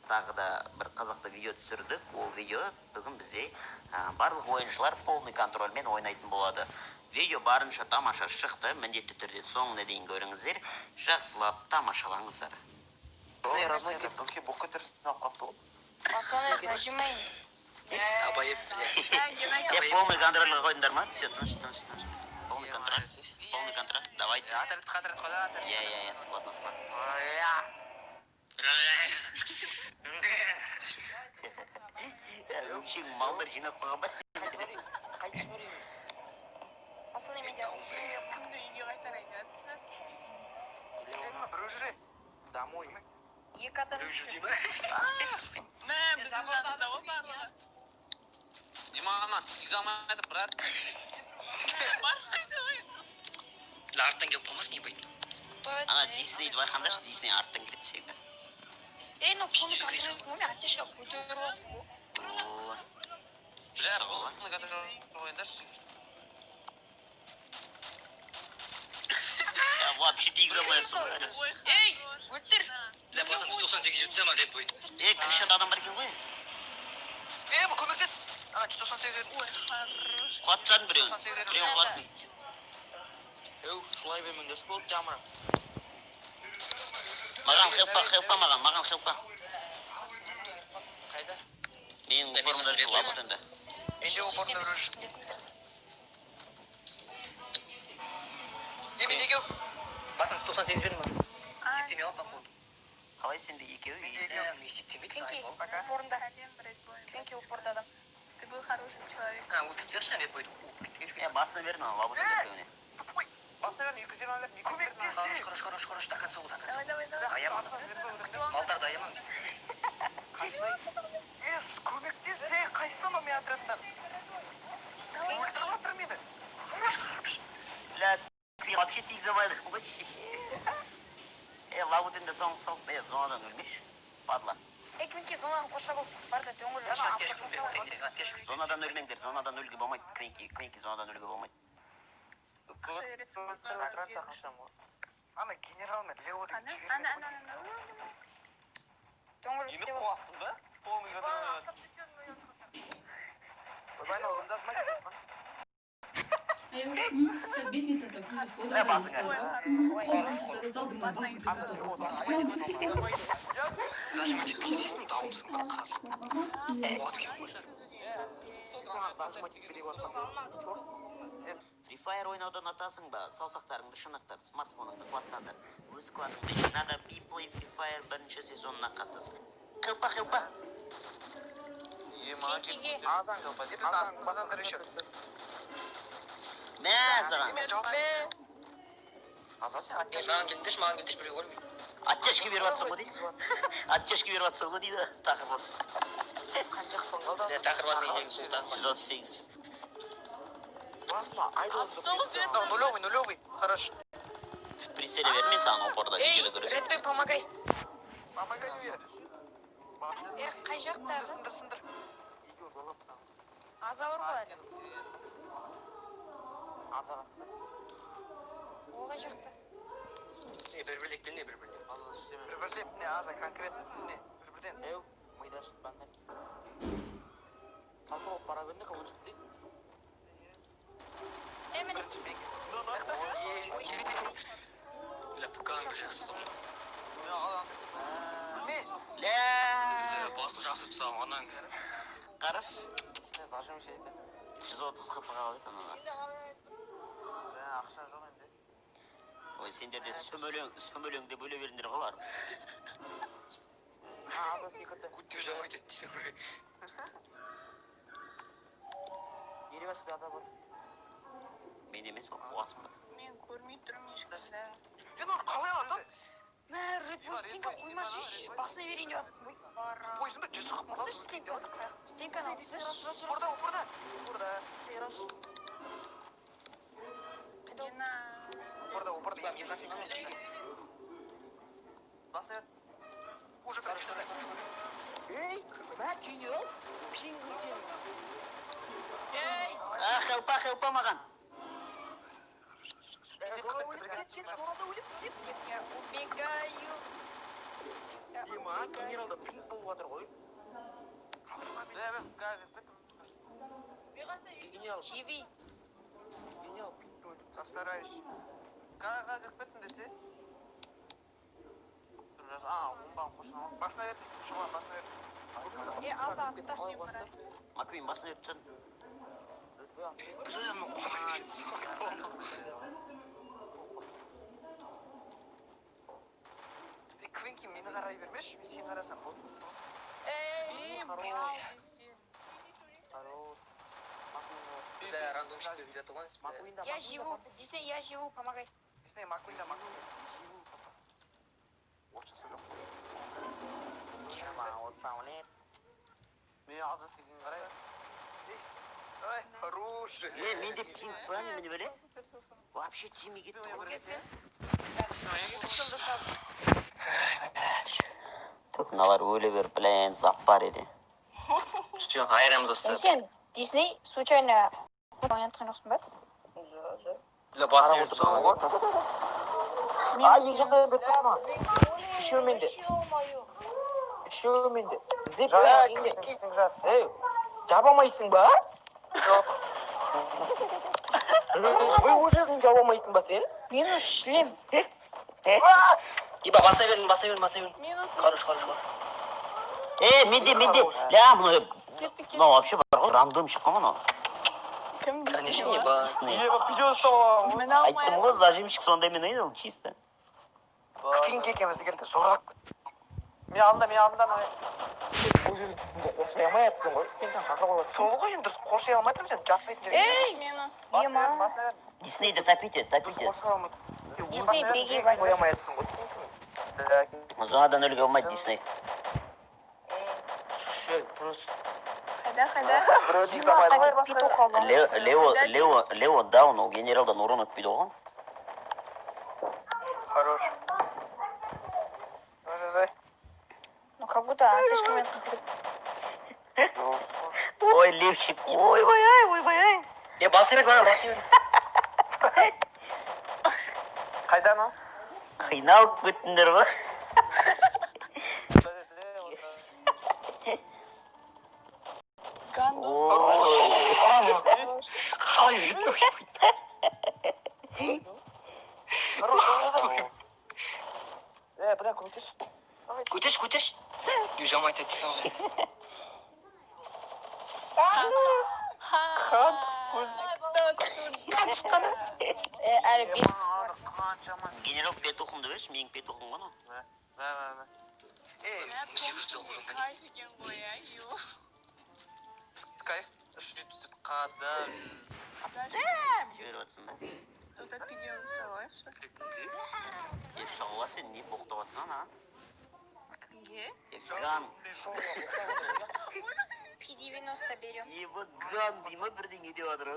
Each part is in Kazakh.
тағы да бір қызықты видео түсірдік. Ол видео бүгін бізде барлық ойыншылар полный контрольмен ойнайтын болады. Видео барынша тамаша шықты. Міндетті түрде соңына дейін көріңіздер. Жақсылап тамашалаңыздар. Пацаны, зажимай. Полный контрольға қойдыңдар ма? Все, тыныш. Полный контроль. Давайте. Я, складно. Вообще малдар жинап қойған ба? Пацаны, мен де Күнді үйге қайтар айтасыздар. Біреу жүре. Домой. екі адам Мә, біздің жағдайда ғой барлығы. Димана, тигізамай айтып, брат. Арттан келіп қалмасын, не байды? Ана Диснейді байқаңдаршы, Дисней арттан кіреді секілді. Ей, но полный контроль, мен аттешқа көтеріп отырмын. Бля, полный контроль ойындаршы. Вообще тигізамайсың. Ей, өттір. Бля, басым 198 өтсем, рет бойды. Кіші адам бар екен ғой. Бұл көмектес. Ана, 198 Ой, хорош. Қуатсан біреуін. Біреуін қуатын. Шылай бермеңдес болып жамыра. Маған хелпа, маған хелпа. Қайда? Менің упорымда жүр лабутында. Менде упорында біреу жүр. Мен екеу. Басым 198 бердің ма? Септемей алып болды. Қалай сенде екеуі? Септемейді, Кенки, сағай болды. упорында. Сәлем, брат, бойын. Кенки, упорда адам. Ты был хорошим человеком. Өтіп серші, рет бойды. Басына бердің ана лабутында біреуіне. Баса берін, 220 леп, көмектес. Хорош, тақан соғыда. Давай. Аяман. Малтарды аяман. Көмектес, қайсама мен отрядтан. Өлтіріп мені. Бля, ты вообще тигізамайды. Лабутында зонадан өлмеш. Падла. Ей, Кенки, зонаны қоршап алып, барда дөңгіл Зонадан өлмеңдер, зонадан өлге болмайды. Квенки зонадан өлге болмайды. Ана генерал мен Леодің Ана. дөңгіл Емі істеп қуасың ба? Полный контроль. Ойбайна олымда азмайды. Сейчас 10 минут загрузить фото. Зажимать етпейсесің, дауымсың бар қазір. Free Fire ойнаудан атасың ба? Саусақтарыңды шынықтыр, смартфоныңды қуаттандыр. Өз қуатыңды жинада Be-Play Free Fire бірінші сезонына қатысың. Қылпа. Кенкиге. Азан жылпа деп, азан дұрышы. Мә, саған. Маған кеткеш, біреу көрмей. Аттешке беріп атсың ғой дейді. Тақырбас. Қаншақтан қалды? Тақырбасы ең сол тақырбасы. 138. Басма, айдолымды. Автобус Нулевый, хорошо. Прицеле бер, мен саған опорда Ей, видеода көресің. Редбей, помогай. Помогай уверен. Қай жақтағы? Сындыр. Аза бар ғой. Ол қай жақта? Бір-бірлектен не бір-бірлен. Бір-бірлеп не, аза конкретно не, бір-бірден. Мида шытпандан. Қалпы оп бара беріне қауын жүкті. Міне. Ләпкан бір жақсы соң. Лә, Басы жақсып саған, анан. қараш. Зажим şey екен. 130 қыпыға қалайды анада. Ақша жоқ енді. Ой, сендерде сөмөлеңде бөле беріңдер қалар. Аза секірді. Күтті жаңа өтеді дейсің ғой. Еревашыда аза бар. Мен емес, ол қуасың ба? Мен көрмей тұрмын ешқандай. Мен оны қалай алдым? Мә, Редбей, Стенка қоймашы, басына берейін деп. Бойсында жүз қып Алсаш, Стенканы алсаш. Ұрда. Ұрда. Басыр. Уже хорошо. Ей, мә, генерал. Пиңгін сені. Ей, Хелпа маған. я убегаю. Дима, генералда пинг болып жатыр ғой. Генерал, Киви. генерал пинг болып. Постараюсь. Қағаға кіріп кеттім десе. Ондан қосыламын. Басына бер. Шұғылан басына бер. Азатта. Маквин басына беріп тастадым. Квинки мені қарай бермеші, мен сен қарасам болды. Да, рандомщик где-то лазит. Я живу. Дисней, я живу, помогай. Дисней, Маквинда, Маквинда. Орысша сөйлеп. Мен аза сенен қарай. Ой, хороший. Менде пинг бар немене біле? Вообще тимей кетті ғой. Түк мыналар өле беріп білән зап бар еді. Все, айырамыз достар. Сен Дисней случайно оянтқан жоқсың ба? Для басына беріп тұрсың ғой. Екі жақта бет тұрма. Үшеу менде. Үшеу менде. Іздеп ей, жабамайсың ба? Жоқ. Өз өзің жабамайсың ба сен? Минус шлем. Иба, баса берін. Хорош. Менде. Ля, мынау вообще бар ғой, рандом шыққан мынау. Конечно, иба. Видео ұстау. Айттым ғой, зажимщик сондай мен ойнадым, чисто. Қиын екенбізді келді, сорақ. Мен алдымдан өзің қоршай алмай жатсың ғой, сен қақырып аласың. Сол ғой енді қоршай алмайтын сен жатпайтын жерге. Диснейді тапите. Дисней беги басып. Қоя алмай жатсың ғой. Жаңадан өлге болмайды Дисней. Қайда? Біреудің замайын. Петух алған. Лео даун, ол генералдан урон өтпейді оған. Хорош. Ну, как будто слишком Ой, Левчик, ой. Баса бер. Қайдан ол? Қиналып кеттіңдер ба? Бля, көтеш. Көтеш. Южамай тәттісің ғой. Әлі бес. Генерал петухымды берші, менің петухым ғана. Скайф, шрипсет қадам. Жіберіп атсың ба? Тут опидион вставаешь. Шағыла сен не боқтап атсың, а? Где? Ган. P90 берем. Ебі ган деймі бірдеңе деп адыр, а?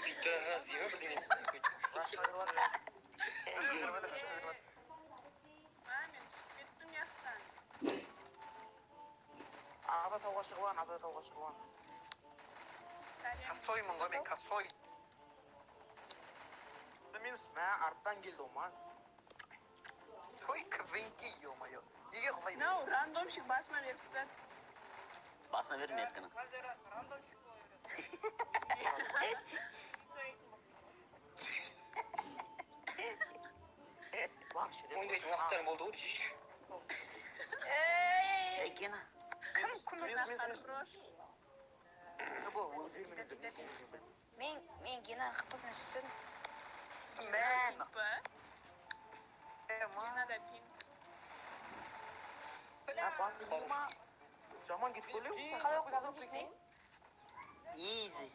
Пидорас деймі бірдеңе. Мамин, беттің яқтан. Ада тауға шығуан. Косоймын ғой, мен косой. Мә, арттан келді оман. Ой, квинки, ё-моё. Неге құлай бересің? Мынау рандомщик басына беріпсіздер. Басына берме еткінің. Ойнайтын уақыттарым болды ғой десейші. Әйкені. Кім күмір? Мен Гена қыпызын істедім. Мен. Надо пинг. Жаман кетіп өлеу. Қалай оқыдағын Дисней? Изи.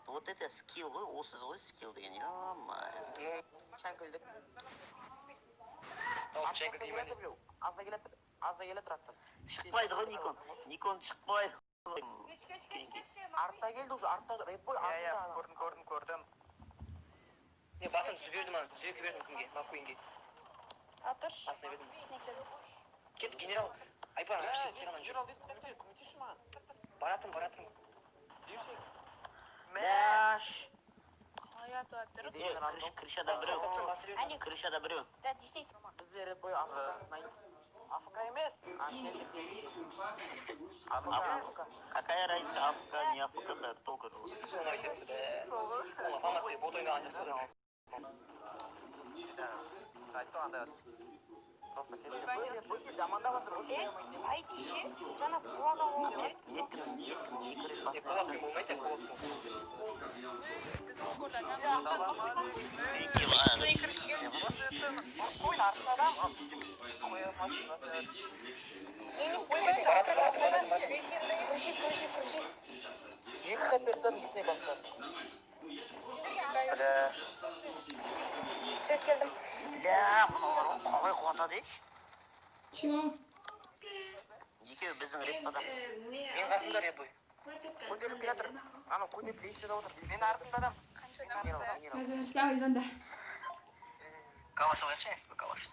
Вот это скилл ғой, осыз ғой скилл деген. Ё-моё. Шәңкілдік. Шәңкіл деймін. Аза келе тұраттан. Шықпайды ғой Никон шықпайды. Артта келді уже, артта редбой артта. Көрдім. Басын түзбердім ана, түзеке бердім кімге, Маккуинге. Атыш. Басына бердім. Дисней келді. Кет, генерал. Айпар, ашты, сен жүр. Баратым. Мәш. Hayat atır. Крышада біреу. Крышада біреу. Да, действительно. Бізде ред бойы Африка емес. Келдік Африка. Какая разница, Африка, не Африка, бәрі толқыр. Айтты андай просто кеше жамандап жатыр осы Айт иши, жана кулага болуп берет. Екі рет Biz burada ne Ойын артынан қоя машинасы Күрші. екі хат беріп тастадым несіне бастады бля Сөйт келдім. Ля, мыналар қалай қуатады? Чего? Екеуі біздің респада. мен қасымда ред бой көтеріліп келе жатыр анау көтеріліп лестеде отыр мен артымда адам Давай, Зонда. калаш алайықшы калаш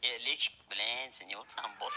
Лечик, блин, сен не болсаң бот.